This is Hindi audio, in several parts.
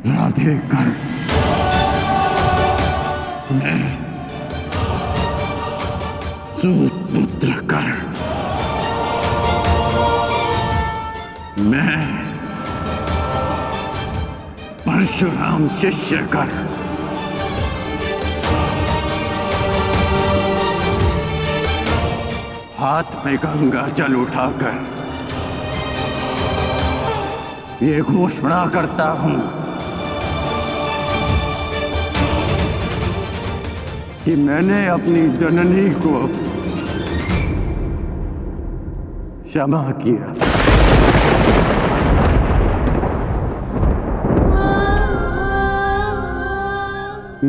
राधे कर। मैं सूत पुत्र कर। मैं परशुराम शिष्य कर। हाथ में गंगा जल उठाकर ये घोषणा करता हूं कि मैंने अपनी जननी को क्षमा किया।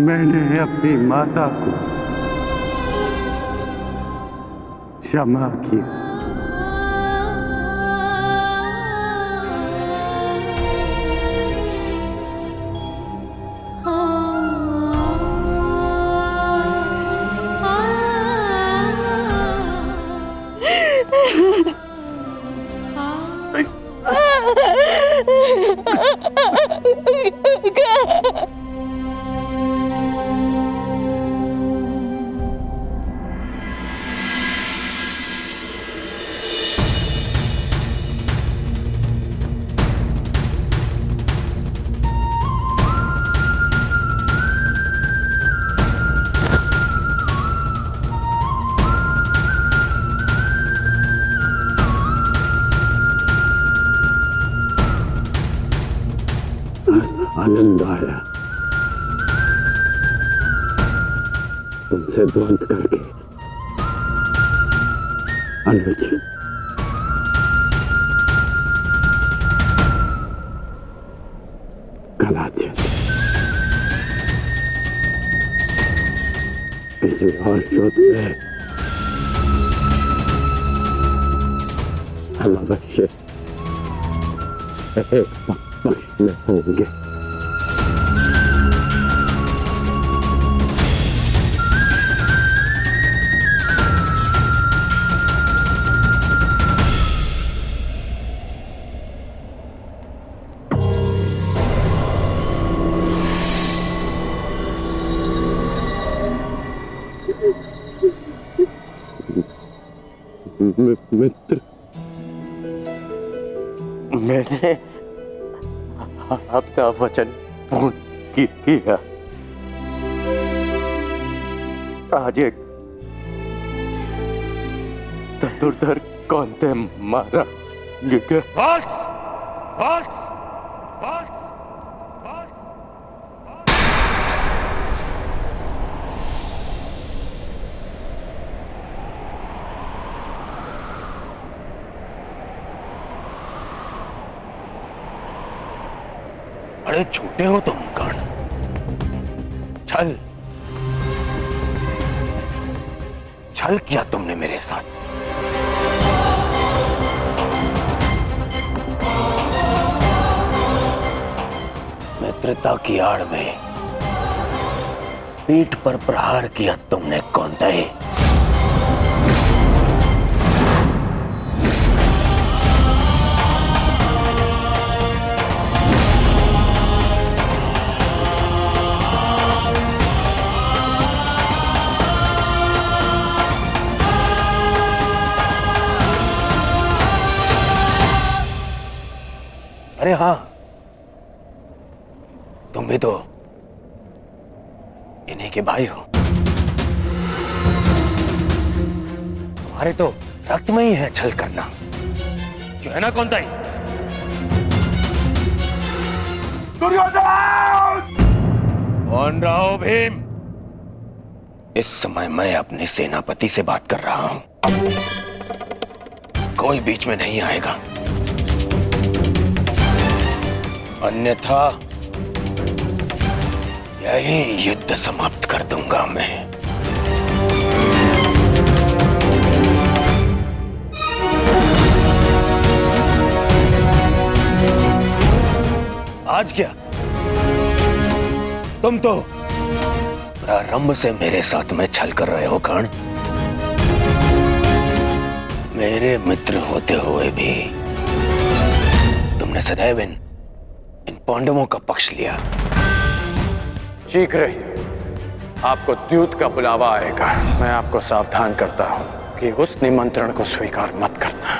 मैंने अपनी माता को क्षमा किया। आनंद आया तुमसे द्वंद करके। अनुज, कदाचित किसी और युद्ध में हम अवश्य एक पक्ष में होंगे। मित्र, मैंने अपना वचन पूर्ण किया। आज एक धनुर्धर कौंते मारा गया। बस, बस, बस, बस। बड़े छोटे हो तुम कर्ण। छल छल किया तुमने मेरे साथ। मित्रता की आड़ में पीठ पर प्रहार किया तुमने कौंते। अरे हाँ, तुम भी तो इन्हीं के भाई हो। तुम्हारे तो रक्त में ही है छल करना, क्यों है ना कौंते? कौन रहा हो भीम? इस समय मैं अपने सेनापति से बात कर रहा हूं, कोई बीच में नहीं आएगा, अन्यथा यही युद्ध समाप्त कर दूंगा मैं। आज क्या तुम तो प्रारंभ से मेरे साथ में छल कर रहे हो कर्ण। मेरे मित्र होते हुए भी तुमने सदैव इन इन पांडवों का पक्ष लिया। शीघ्र ही आपको द्यूत का बुलावा आएगा। मैं आपको सावधान करता हूं कि उस निमंत्रण को स्वीकार मत करना,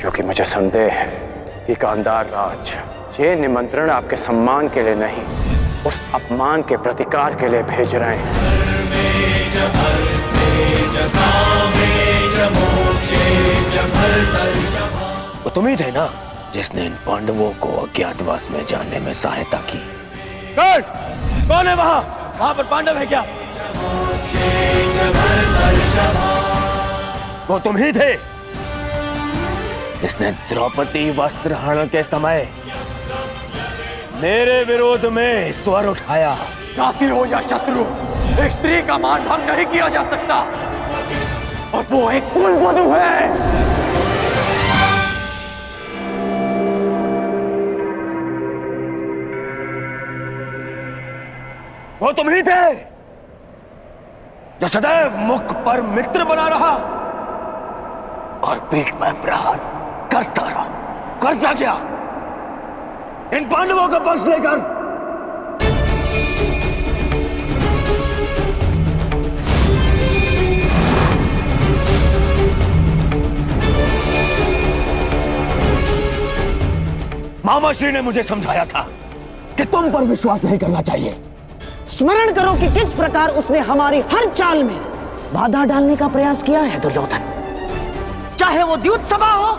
क्योंकि मुझे संदेह है कि गांधार राज ये निमंत्रण आपके सम्मान के लिए नहीं, उस अपमान के प्रतिकार के लिए भेज रहे हैं। वो तुम ही थे ना जिसने इन पांडवों को अज्ञातवास में जाने में सहायता की। कौन है वहां पर पांडव है क्या? वो तुम ही थे जिसने द्रौपदी वस्त्रहरण के समय मेरे विरोध में स्वर उठाया। साथी हो या शत्रु, एक स्त्री का मान भंग नहीं किया जा सकता, और वो एक कुलवधू है। वो तुम ही थे जो सदैव मुख पर मित्र बना रहा और पीठ पर प्रहार करता रहा। करता क्या? इन पांडवों का पक्ष लेकर। मामा श्री ने मुझे समझाया था कि तुम पर विश्वास नहीं करना चाहिए। स्मरण करो कि किस प्रकार उसने हमारी हर चाल में बाधा डालने का प्रयास किया है दुर्योधन। चाहे वो द्यूत सभा हो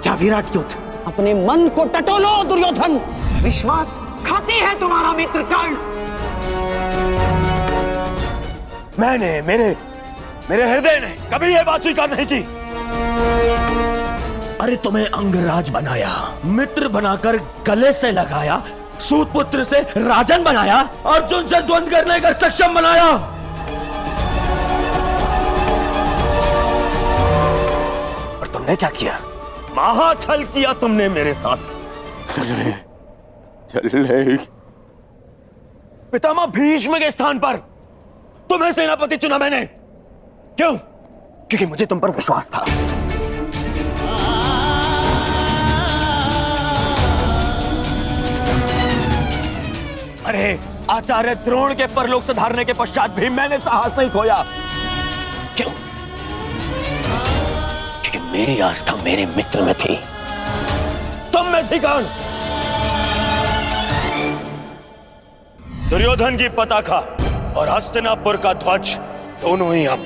या विराट युद्ध। अपने मन को टटोलो दुर्योधन, विश्वास खाती है तुम्हारा मित्र कर्ण। मैंने मेरे हृदय ने कभी यह बात स्वीकार नहीं की। अरे तुम्हें अंगराज बनाया, मित्र बनाकर गले से लगाया, सूतपुत्र से राजन बनाया, अर्जुन से द्वंद्व करने का सक्षम बनाया। और तुमने क्या किया? महाछल किया तुमने मेरे साथ। चले पितामह भीष्म के स्थान पर तुम्हें सेनापति चुना मैंने। क्यों? क्योंकि मुझे तुम पर विश्वास था। अरे आचार्य द्रोण के परलोक सुधारने के पश्चात भी मैंने साहस नहीं खोया। क्यों? क्योंकि मेरी आस्था मेरे मित्र में थी, तुम में थी कौन? दुर्योधन की पताका और हस्तिनापुर का ध्वज दोनों ही अब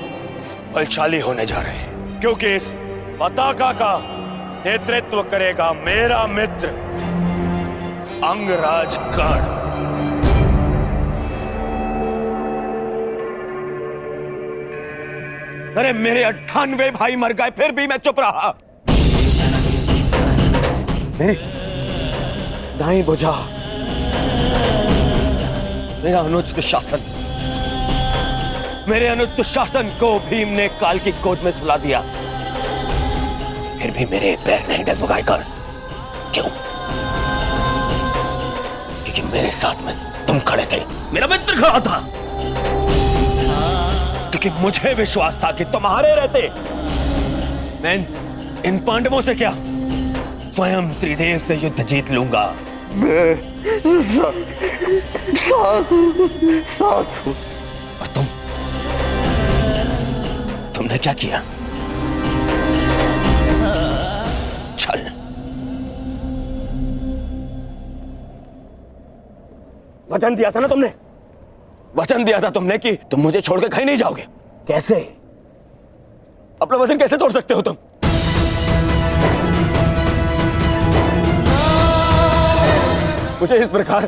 बलशाली होने जा रहे हैं, क्योंकि इस पताका का नेतृत्व करेगा मेरा मित्र अंगराज कर्ण। अरे मेरे 98 भाई मर गए, फिर भी मैं चुप रहा। मेरी दाई बुझा मेरा अनुचित शासन, मेरे अनुचित शासन को भीम ने काल की गोद में सुला दिया। फिर भी मेरे पैर नहीं डगमगाए कर्ण। क्यों? क्योंकि मेरे साथ में तुम खड़े थे, मेरा मित्र खड़ा था। क्योंकि मुझे विश्वास था कि तुम्हारे रहते मैं इन पांडवों से क्या स्वयं त्रिदेव से युद्ध जीत लूंगा। और तुमने क्या किया? छल। वचन दिया था ना तुमने, वचन दिया था तुमने कि तुम मुझे छोड़कर कहीं नहीं जाओगे। कैसे? अपना वचन कैसे तोड़ सकते हो तुम? मुझे इस प्रकार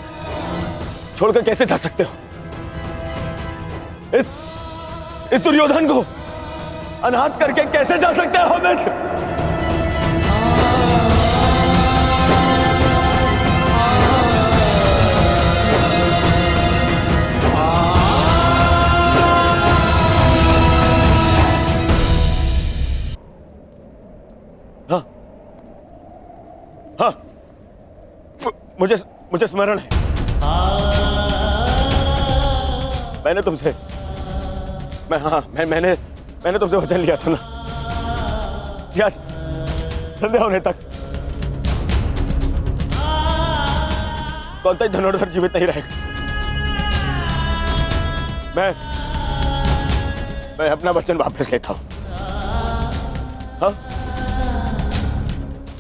छोड़कर कैसे जा सकते हो? इस दुर्योधन को अनाथ करके कैसे जा सकते हो मित्र? हाँ, मुझे स्मरण है। मैंने तुमसे वचन लिया था ना, याद? संध्या होने तक कौन-सा धनुर्धर जीवित नहीं रहेगा। मैं अपना वचन वापस लेता हूं। हाँ,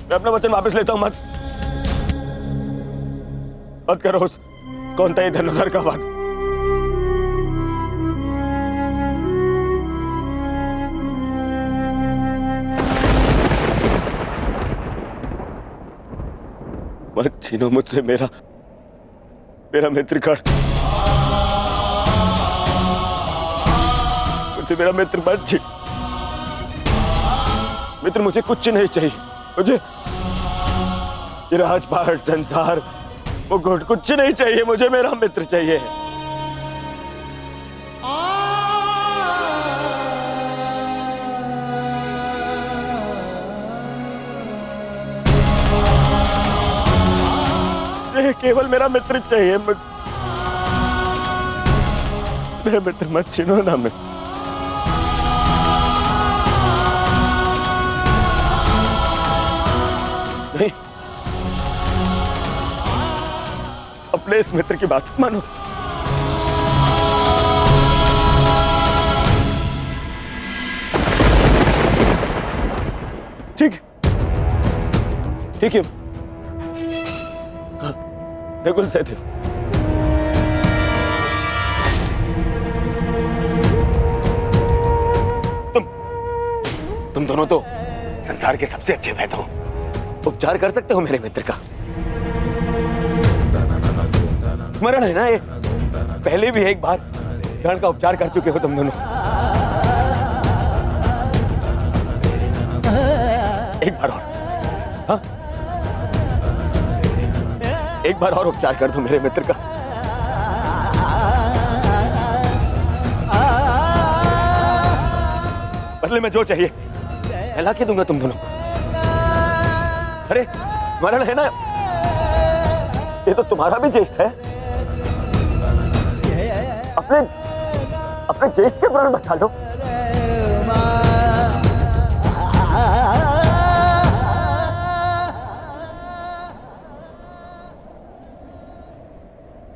मैं अपना वचन वापस लेता हूं। मत करो उस कौन-सा धनुर्धर का वध। मत छीनो मुझसे मेरा मित्रगण। मुझसे मेरा मित्र मत छीन। मित्र मुझे कुछ नहीं चाहिए। मुझे ये राजपाट, संसार, वो कुछ नहीं चाहिए। मुझे मेरा मित्र चाहिए। केवल मेरा मित्र चाहिए। मेरा मित्र मत छीनो ना। मैं नहीं, अपने इस मित्र की बात मानो। ठीक है। नकुल सहदेव, तुम दोनों तो संसार के सबसे अच्छे वैद्य हो। उपचार कर सकते हो मेरे मित्र का। स्मरण है ना, ये पहले भी एक बार रण का उपचार कर चुके हो तुम दोनों। एक बार और, हाँ? एक बार और उपचार कर दो मेरे मित्र का। बदले में जो चाहिए मैं ला के दूंगा तुम दोनों को। अरे मरण है ना, ये तो तुम्हारा भी ज्येष्ठ है। अपने ज्येष्ठ के प्राण बचा लो।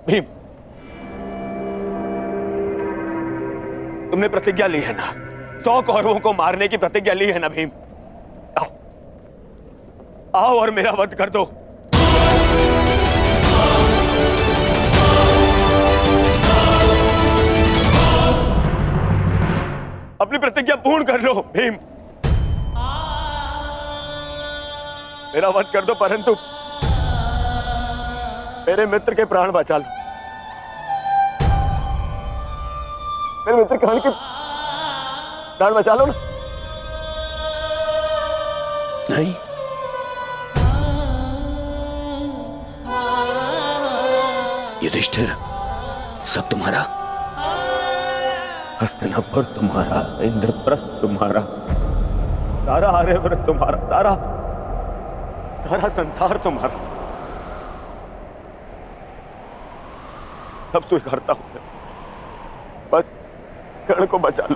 भीम, तुमने प्रतिज्ञा ली है ना, 100 कौरवों को मारने की प्रतिज्ञा ली है ना भीम। आओ और मेरा वध कर दो। अपनी प्रतिज्ञा पूर्ण कर लो भीम। मेरा वध कर दो, परंतु मेरे मित्र के प्राण बचा लो। मेरे मित्र कर्ण के प्राण बचा लो ना। नहीं, युधिष्ठिर, सब तुम्हारा। हस्तिनापुर तुम्हारा, इंद्रप्रस्थ तुम्हारा, सारा आर्यव्रत तुम्हारा, सारा संसार तुम्हारा। सब स्वीकारता हूं मैं, बस कर्ण को बचा लो।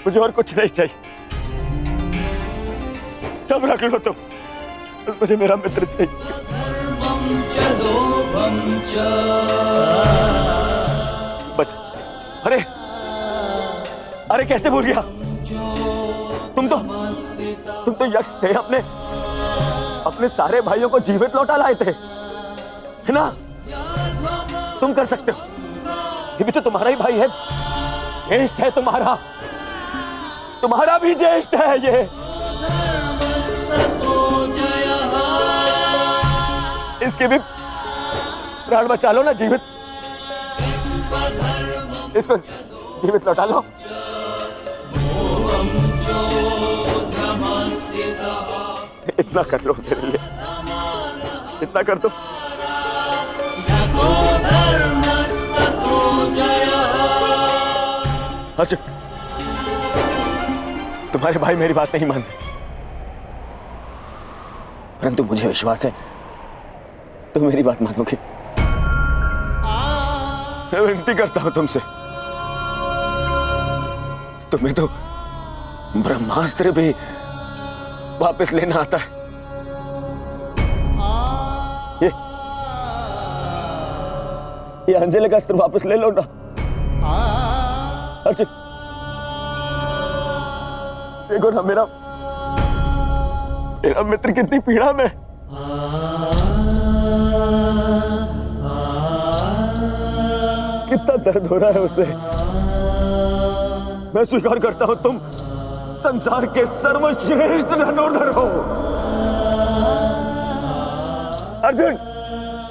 मुझे और कुछ नहीं चाहिए। सब रख लो तुम, बस मुझे मेरा मित्र चाहिए। बच, अरे कैसे भूल गया? तुम तो यक्ष थे। अपने सारे भाइयों को जीवित लौटा लाए थे, है ना? तुम कर सकते हो। ये भी तो तुम्हारा ही भाई है, ज्येष्ठ है तुम्हारा भी ज्येष्ठ है ये। इसके भी प्राण बचा लो ना, इसको जीवित लौटा लो। इतना कर लो मेरे लिए, इतना कर दो। अर्जुन, तुम्हारे भाई मेरी बात नहीं मानते, परंतु मुझे विश्वास है तुम मेरी बात मानोगे। मैं विनती करता हूं तुमसे, तुम्हें तो ब्रह्मास्त्र भी वापस लेना आता है। ये अंजलि का अस्त्र वापस ले लो ना अर्जुन। देखो ना मेरा मित्र कितनी पीड़ा में। कितना दर्द हो रहा है उसे। मैं स्वीकार करता हूं तुम संसार के सर्वश्रेष्ठ धनुर्धर हो अर्जुन।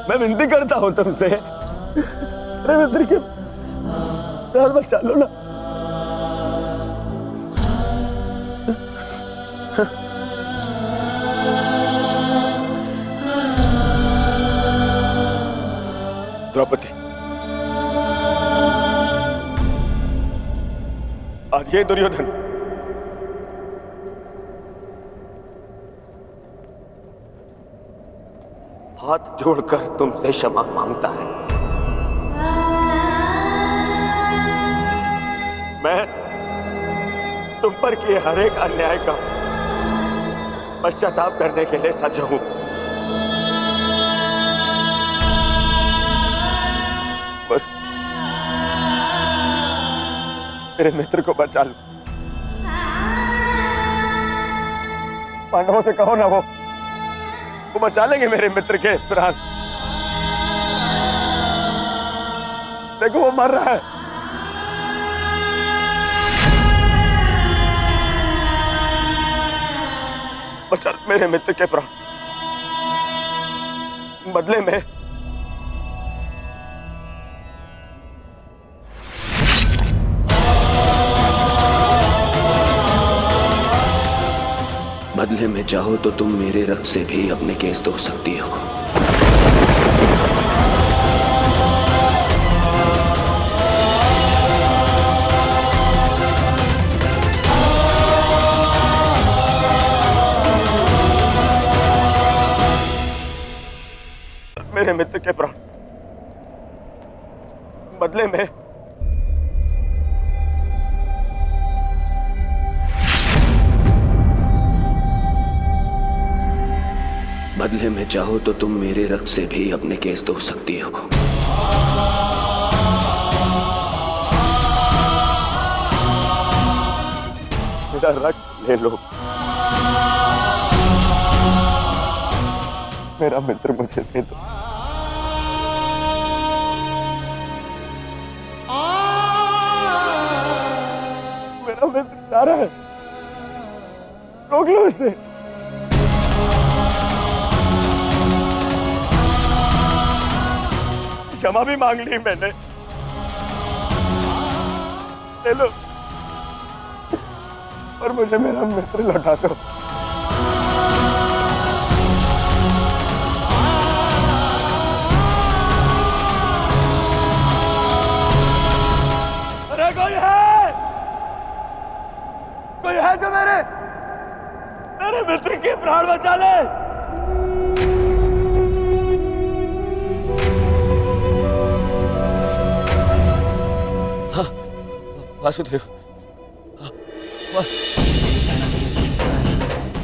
मैं विनती करता हूं तुमसे, अरे मित्र के प्राण बचा लो ना। द्रौपदी, आज ये दुर्योधन हाथ जोड़कर तुमसे क्षमा मांगता है। मैं तुम पर किए हर एक अन्याय का पश्चाताप करने के लिए सज्ज हूं। बस मेरे मित्र को बचा लो। पांडवों से कहो ना, वो बचा लेंगे मेरे मित्र के प्राण। देखो वो मर रहा है। बचा मेरे मित्र के प्राण। बदले में चाहो तो तुम मेरे रक्त से भी अपने केस धो सकती हो। मेरे मित्र के प्राण, बदले में चाहो तो तुम मेरे रक्त से भी अपने केस धो सकती हो। मेरा रक्त ले लो। मेरा मित्र मुझे दे दो। मेरा मित्र जा रहा है, रोक लो उसे। क्षमा भी मांग ली मैंने, ले लो, और मुझे मेरा मित्र लौटा दो। अरे कोई है जो मेरे मित्र के प्राण बचा ले। वासुदेव,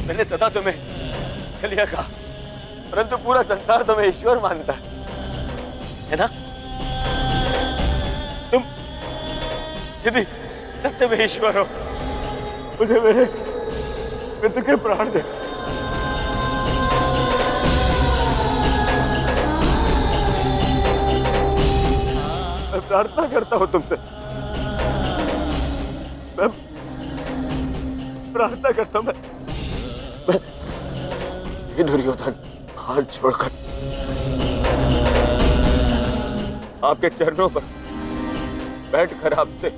मैंने सदा तुम्हें चलिया कहा, परंतु पूरा संसार तुम्हें ईश्वर मानता है ना? तुम यदि सत्य में ईश्वर हो, मुझे मेरे मित्र के प्राण दे। मैं प्रार्थना करता हूं तुमसे, मैं प्रार्थना करता हूं, मैं ये दुर्योधन हाथ छोड़कर आपके चरणों पर बैठकर आपसे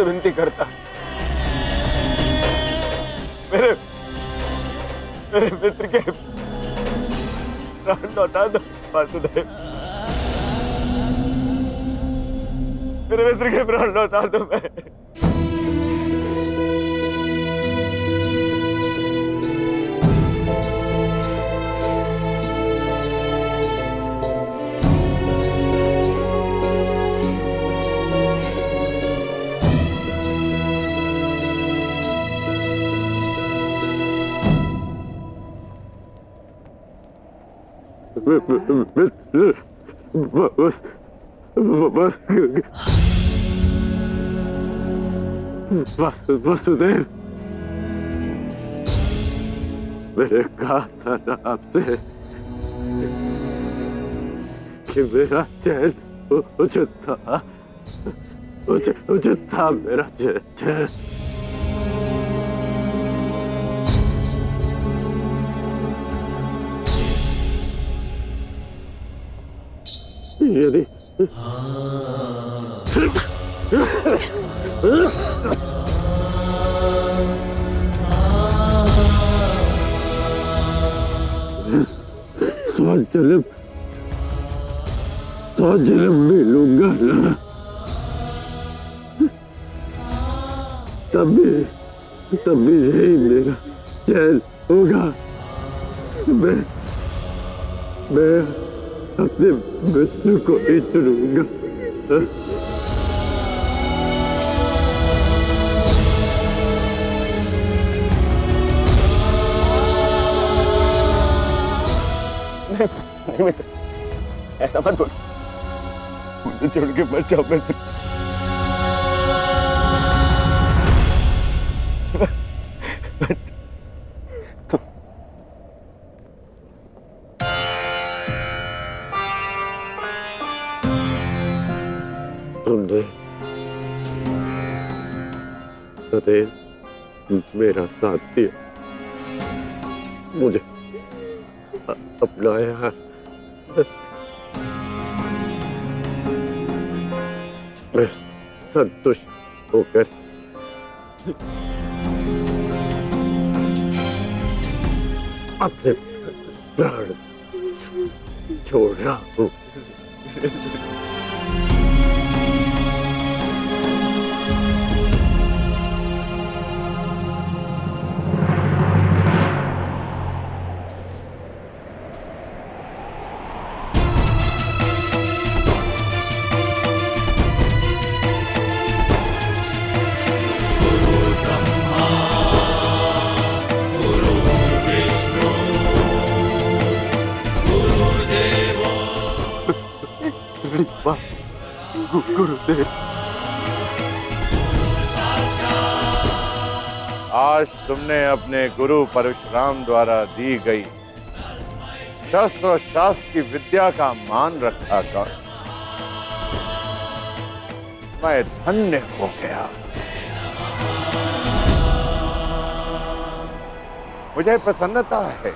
विनती करता है, मेरे मित्र के प्राण लौटा दो वासुदेव। मेरे मित्र के प्राण लौटा दो। मैं वसुदेव, मैंने कहा था ना आपसे कि मेरा चैन उचित था, उचित था मेरा चैन। यदि जन्म मिलूंगा ना, तभी यही मेरा चैन होगा। मैं अपने मित्र को ही चुनूंगा। नहीं मित्र, ऐसा मत बोलो, मुझे छोड़ के मत जाओ मित्र। तुमने सदैव मेरा साथ दिया, मुझे अपनाया। मैं संतुष्ट होकर अपने प्राण छोड़ रहा हूँ। गुरुदेव, आज तुमने अपने गुरु परशुराम द्वारा दी गई शस्त्र और शास्त्र की विद्या का मान रखा कर मैं धन्य हो गया। मुझे प्रसन्नता है।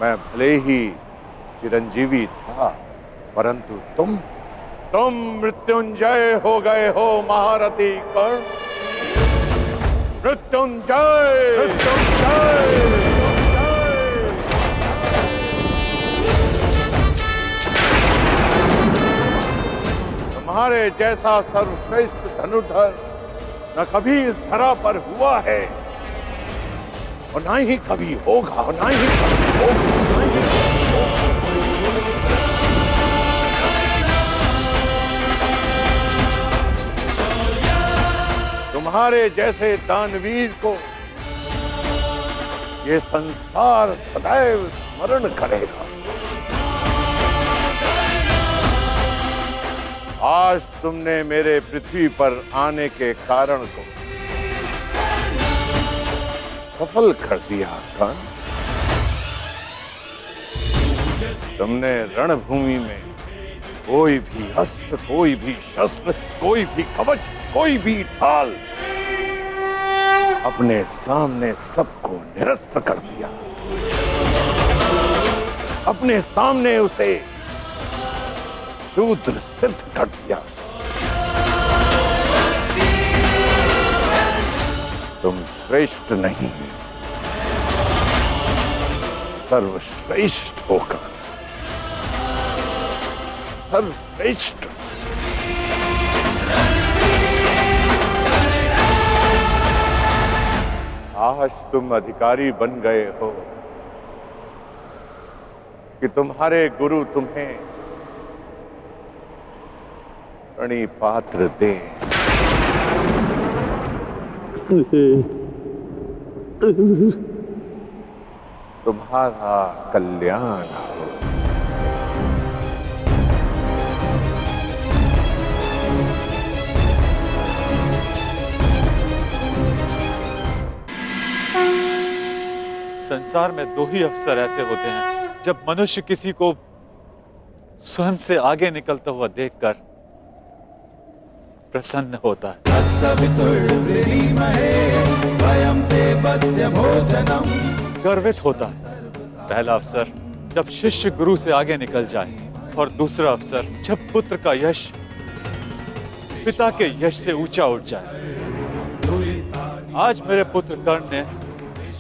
मैं भले ही चिरंजीवी था, परंतु तुम मृत्युंजय हो गए हो महारथी कर्ण। मृत्युंजय, मृत्युंजय। तुम्हारे जैसा सर्वश्रेष्ठ धनुर्धर न कभी इस धरा पर हुआ है और ना ही कभी होगा, और ना ही कभी होगा। तुम्हारे जैसे दानवीर को ये संसार सदैव स्मरण करेगा। आज तुमने मेरे पृथ्वी पर आने के कारण को सफल कर दिया कर्ण। तुमने रणभूमि में कोई भी अस्त्र, कोई भी शस्त्र, कोई भी कवच, कोई भी ढाल अपने सामने सबको निरस्त कर दिया। अपने सामने उसे शूद्र सिद्ध कर दिया। तुम श्रेष्ठ नहीं, सर्वश्रेष्ठ होकर सर्वश्रेष्ठ। आज तुम अधिकारी बन गए हो कि तुम्हारे गुरु तुम्हें प्रणिपात्र दे। तुम्हारा कल्याण हो। संसार में दो ही अवसर ऐसे होते हैं जब मनुष्य किसी को स्वयं से आगे निकलता हुआ देखकर प्रसन्न होता है। गर्वित होता है। पहला अवसर जब शिष्य गुरु से आगे निकल जाए और दूसरा अवसर जब पुत्र का यश पिता के यश से ऊंचा उठ जाए। आज मेरे पुत्र कर्ण ने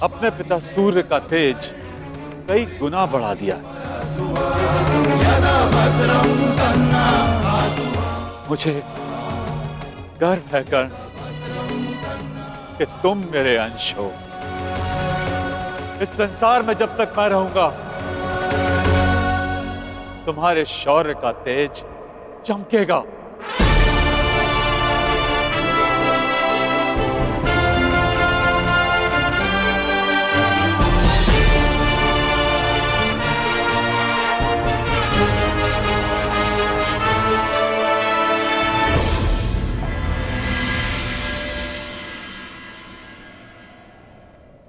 अपने पिता सूर्य का तेज कई गुना बढ़ा दिया। मुझे गर्व है कर्ण कि तुम मेरे अंश हो। इस संसार में जब तक मैं रहूंगा तुम्हारे शौर्य का तेज चमकेगा।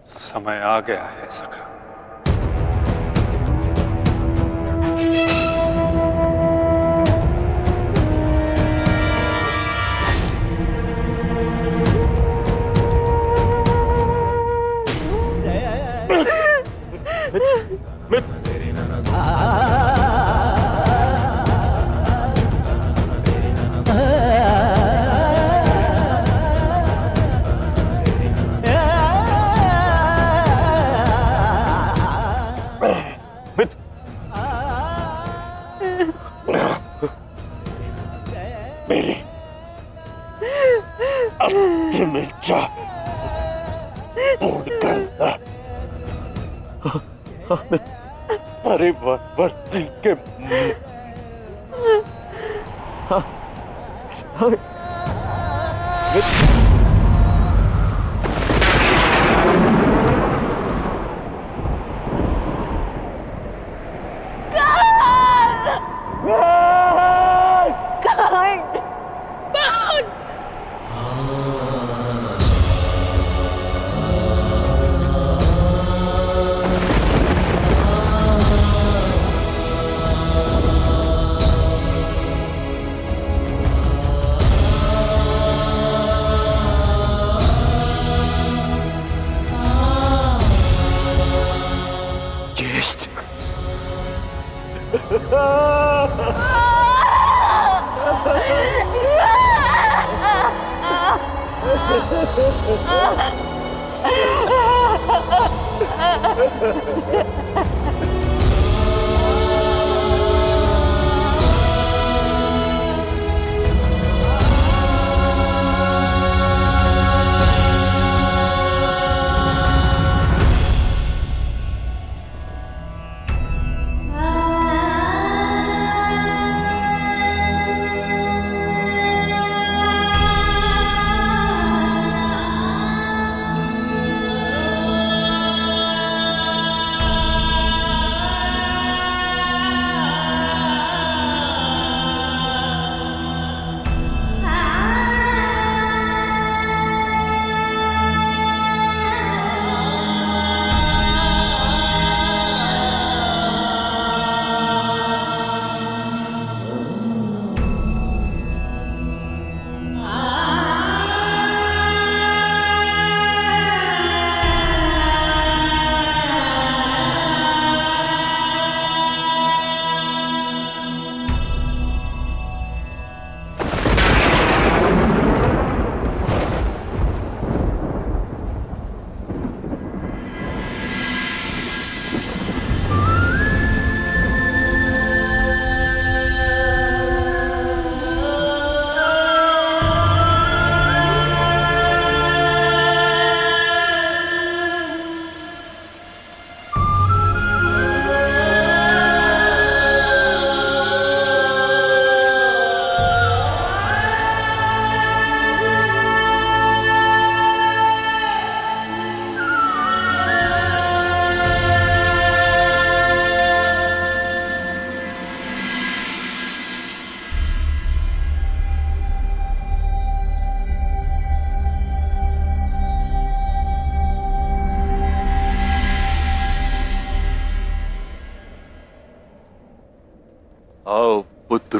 समय आ गया है सखा। मेरी अंतिम इच्छा पूर्ण करना। परिवर्ती के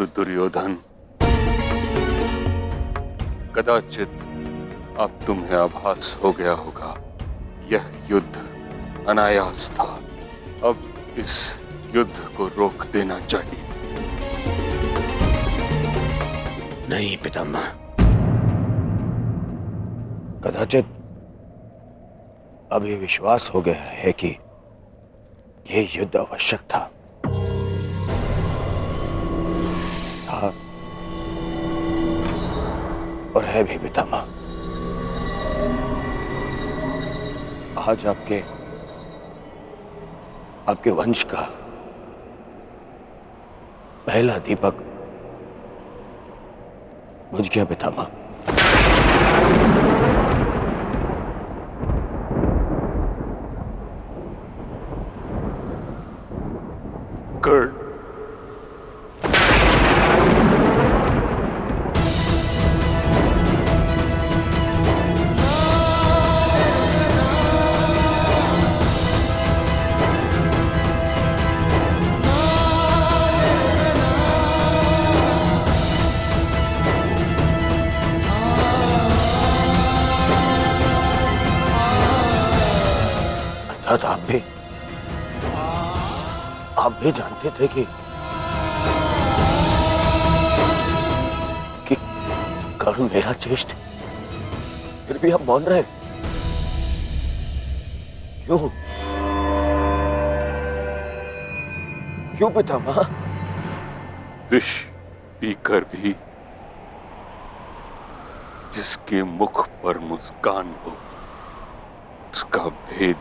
पुत्र दुर्योधन, कदाचित अब तुम्हें आभास हो गया होगा, यह युद्ध अनायास था। अब इस युद्ध को रोक देना चाहिए। नहीं पितामह, कदाचित अभी विश्वास हो गया है कि यह युद्ध आवश्यक था। और है भी पितामह। आज आपके वंश का पहला दीपक बुझ गया पितामह। कर्ण, अर्थात आप भी जानते थे कि कर्ण मेरा ज्येष्ठ, फिर भी आप मौन रहे क्यों? क्यों पितामह? विष पीकर भी जिसके मुख पर मुस्कान हो, उसका भेद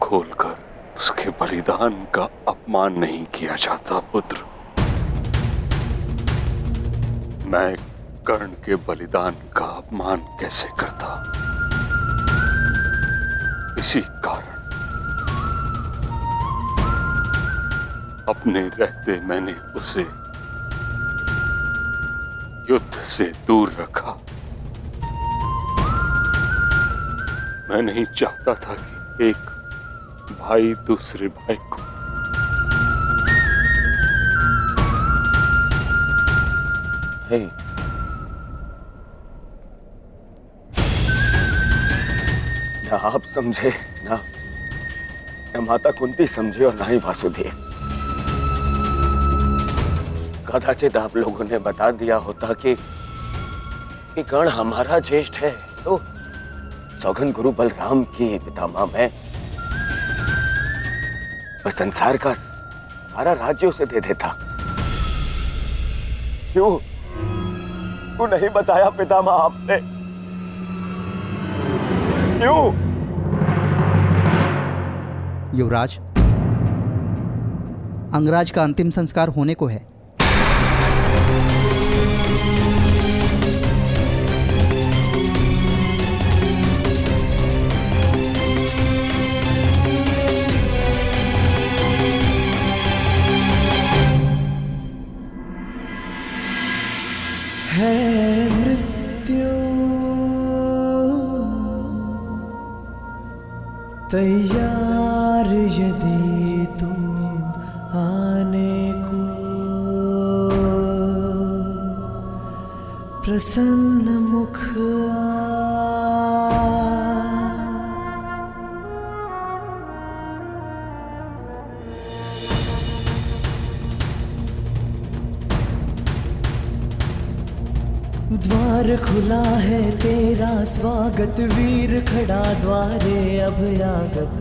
खोलकर उसके बलिदान का अपमान नहीं किया जाता पुत्र। मैं कर्ण के बलिदान का अपमान कैसे करता? इसी कारण अपने रहते मैंने उसे युद्ध से दूर रखा। मैं नहीं चाहता था कि एक भाई दूसरे भाई को नहीं, ना आप समझे, ना माता कुंती समझे और ना ही वासुदेव। कदाचित आप लोगों ने बता दिया होता कि कर्ण हमारा ज्येष्ठ है, तो सौगंध गुरु बलराम की पितामह मैं संसार का सारा राज्य उसे दे देता। क्यों नहीं बताया पितामह आपने? क्यों? युवराज, अंगराज का अंतिम संस्कार होने को है। है मृत्यु तैयार यदि तुम आने को, प्रसन्न मुख द्वार खुला है तेरा स्वागत, वीर खड़ा द्वारे अभयागत।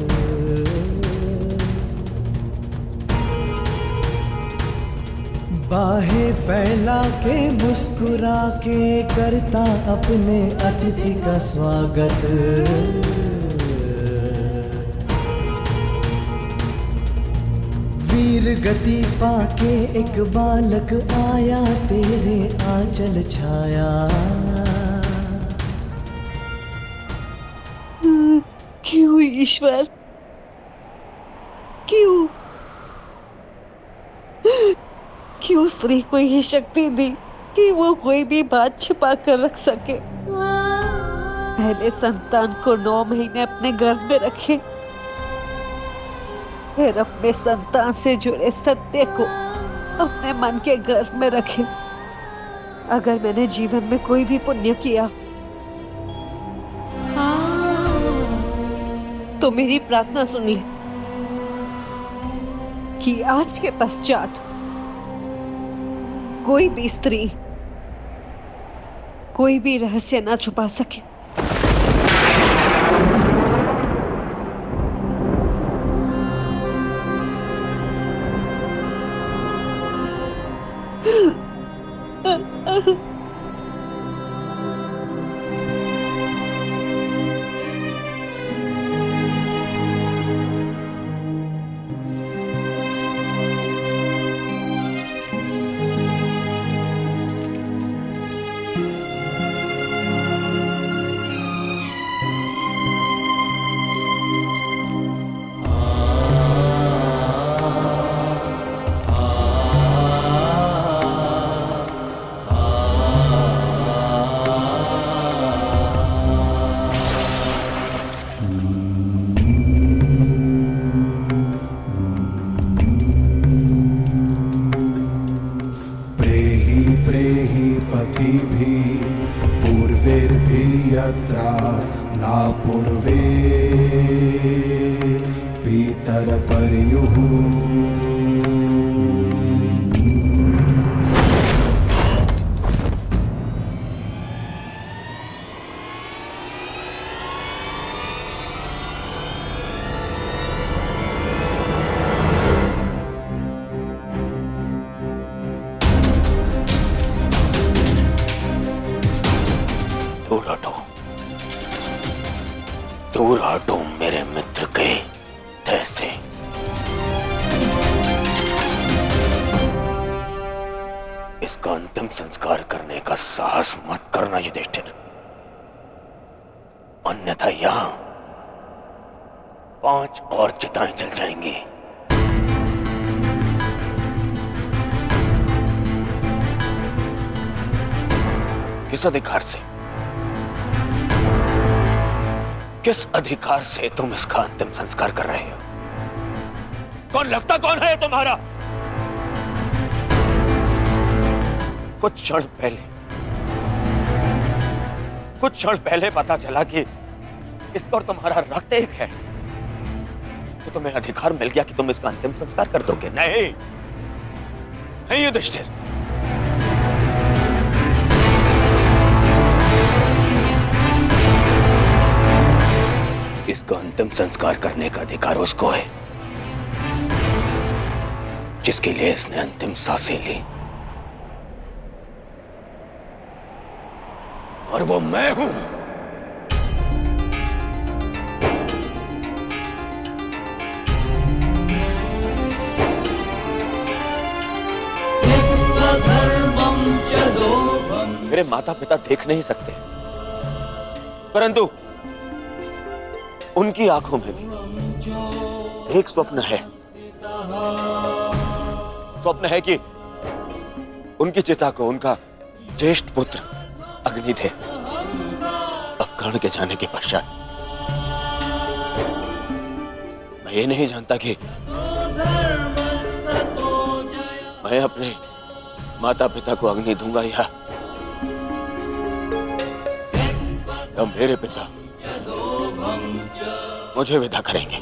बाहें फैला के मुस्कुरा के करता अपने अतिथि का स्वागत। वीर गति पाके एक बालक आया, तेरे आंचल छाया। क्यों ईश्वर, क्यों क्यों स्त्री को ये शक्ति दी कि वो कोई भी बात छुपा कर रख सके? पहले संतान को 9 महीने अपने गर्भ में रखे, फिर अपने संतान से जुड़े सत्य को अपने मन के गर्भ में रखे। अगर मैंने जीवन में कोई भी पुण्य किया तो मेरी प्रार्थना सुन ले कि आज के पश्चात कोई भी स्त्री कोई भी रहस्य ना छुपा सके। यत्रा ना पूर्वे पीतर पर्युः दूर हटो मेरे मित्र के देह से। इसका अंतिम संस्कार करने का साहस मत करना युधिष्ठिर, अन्यथा यहां 5 और चिताएं जल जाएंगी। किस अधिकार से, किस अधिकार से तुम इसका अंतिम संस्कार कर रहे हो? कौन लगता कौन है तुम्हारा? कुछ क्षण पहले पता चला कि इसका और तुम्हारा रक्त एक है, तो तुम्हें अधिकार मिल गया कि तुम इसका अंतिम संस्कार कर दोगे। नहीं नहीं युधिष्ठिर, इसका अंतिम संस्कार करने का अधिकार उसको है जिसके लिए इसने अंतिम सांसें ली, और वो मैं हूं। मेरे माता पिता देख नहीं सकते, परंतु उनकी आंखों में भी एक स्वप्न है। स्वप्न है कि उनकी चिता को उनका ज्येष्ठ पुत्र अग्निदेव अब कर्ण के जाने के पश्चात, मैं ये नहीं जानता कि मैं अपने माता पिता को अग्नि दूंगा या मेरे पिता मुझे विदा करेंगे।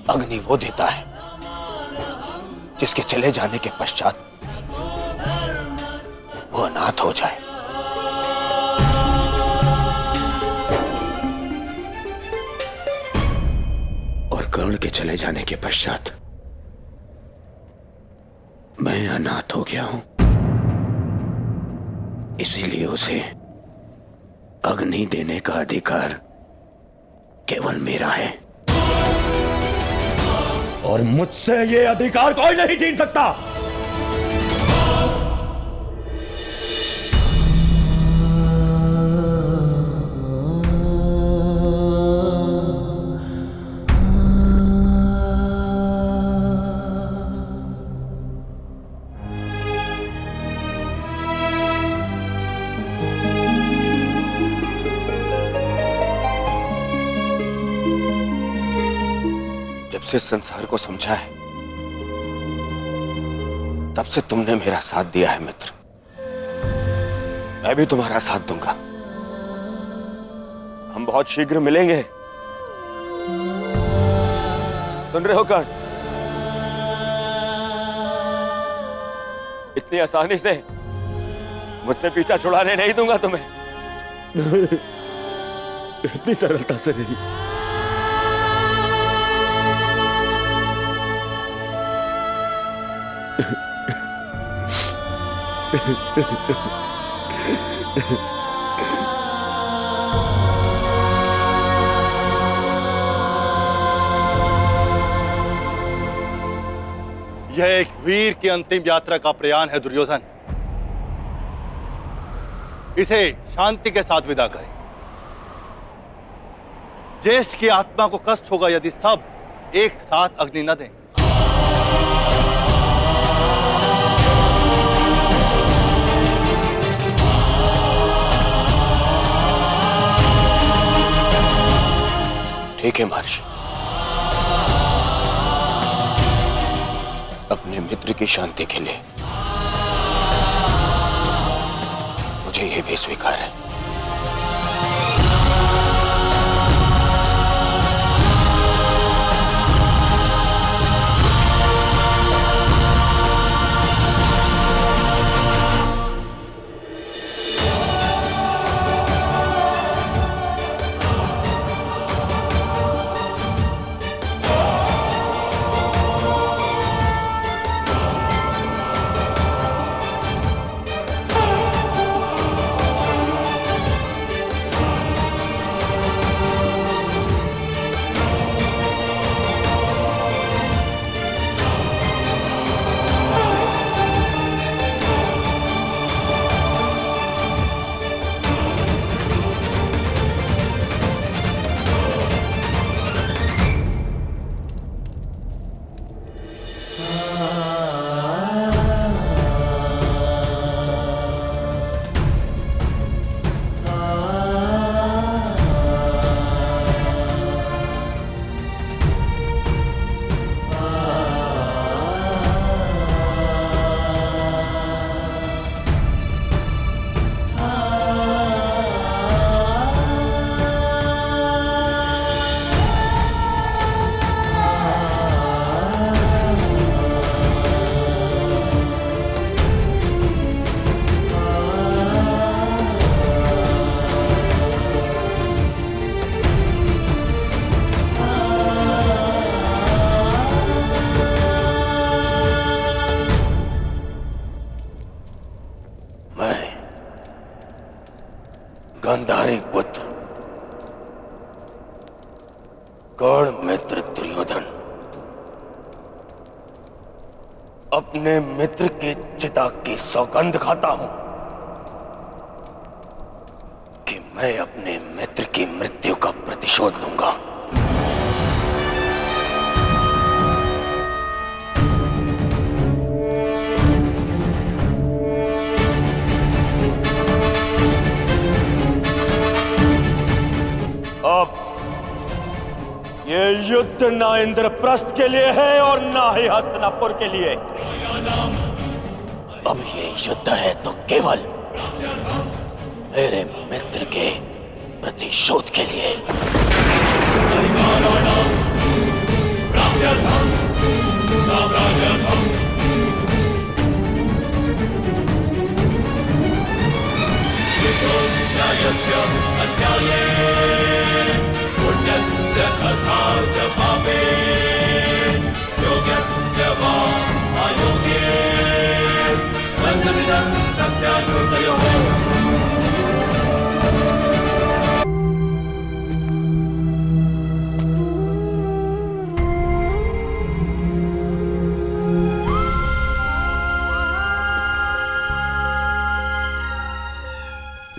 अग्नि वो देता है जिसके चले जाने के पश्चात वो अनाथ हो जाए। और कर्ण के चले जाने के पश्चात मैं अनाथ हो गया हूं, इसीलिए उसे अग्नि देने का अधिकार केवल मेरा है, और मुझसे ये अधिकार कोई नहीं छीन सकता। से संसार को समझा है, तब से तुमने मेरा साथ दिया है मित्र। मैं भी तुम्हारा साथ दूंगा। हम बहुत शीघ्र मिलेंगे। सुन रहे हो कर्ण? इतनी आसानी से मुझसे पीछा छुड़ाने नहीं दूंगा तुम्हें। इतनी सरलता से नहीं। यह एक वीर की अंतिम यात्रा का प्रयाण है दुर्योधन। इसे शांति के साथ विदा करें। ज्येष्ठ की आत्मा को कष्ट होगा यदि सब एक साथ अग्नि न दें। ठीक है महर्षि, अपने मित्र की शांति के लिए मुझे यह भी स्वीकार है। गांधारी पुत्र कर्ण मित्र दुर्योधन अपने मित्र के चिता की सौगंध खाता हूं कि मैं अपने मित्र की मृत्यु का प्रतिशोध लूंगा। अब ये युद्ध ना इंद्रप्रस्थ के लिए है और ना ही हस्तिनापुर के लिए। अब ये युद्ध है तो केवल मेरे मित्र के प्रतिशोध के लिए।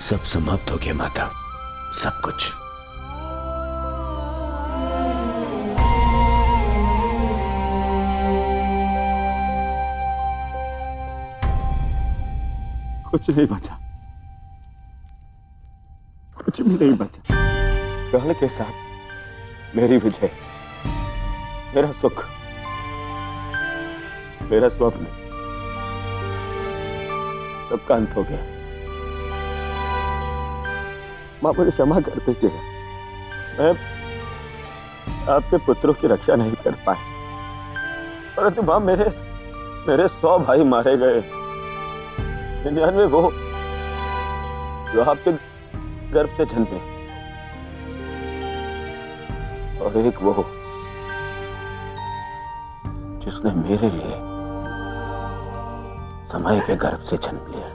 सब समाप्त हो गया माता, सब कुछ। कुछ नहीं बचा, कुछ भी नहीं बचा। कर्ण के साथ मेरी विजय मेरा सुख, मेरा स्वप्न सबका अंत हो गया। मां मुझे क्षमा कर दीजिएगा, मैं आपके पुत्रों की रक्षा नहीं कर पाया, परंतु मां मेरे 100 भाई मारे गए, 99 वो जो आपके गर्भ से जन्मे, और एक वो जिसने मेरे लिए समय के गर्भ से जन्म लिया।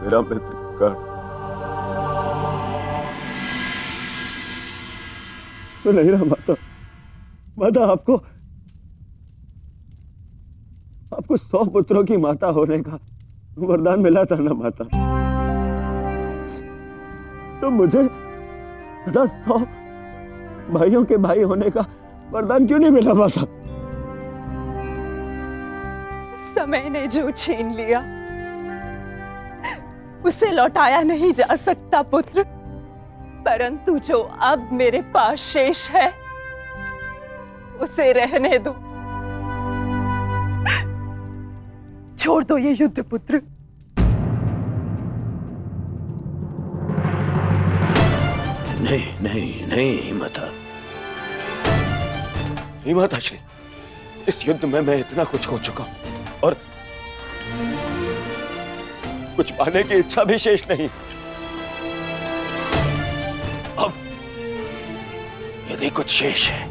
मेरा मित्र कर्ण, मैं नहीं रहा माता। माता, आपको 100 पुत्रों की माता होने का वरदान मिला था ना माता, तो मुझे सदा 100 भाइयों के भाई होने का वरदान क्यों नहीं मिला माता? समय ने जो छीन लिया उसे लौटाया नहीं जा सकता पुत्र, परंतु जो अब मेरे पास शेष है उसे रहने दो। छोड़ दो ये युद्ध पुत्र। नहीं नहीं नहीं माता, नहीं माताश्री, इस युद्ध में मैं इतना कुछ खो चुका हूं और कुछ पाने की इच्छा भी शेष नहीं। अब यदि कुछ शेष है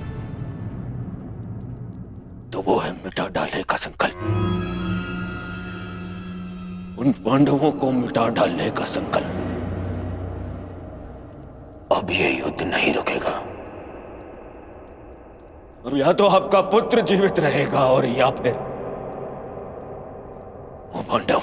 तो वो है मिटा डालने का संकल्प, उन पांडवों को मिटा डालने का संकल्प। अब ये युद्ध नहीं रुकेगा। अब या तो आपका पुत्र जीवित रहेगा और या फिर वो पांडव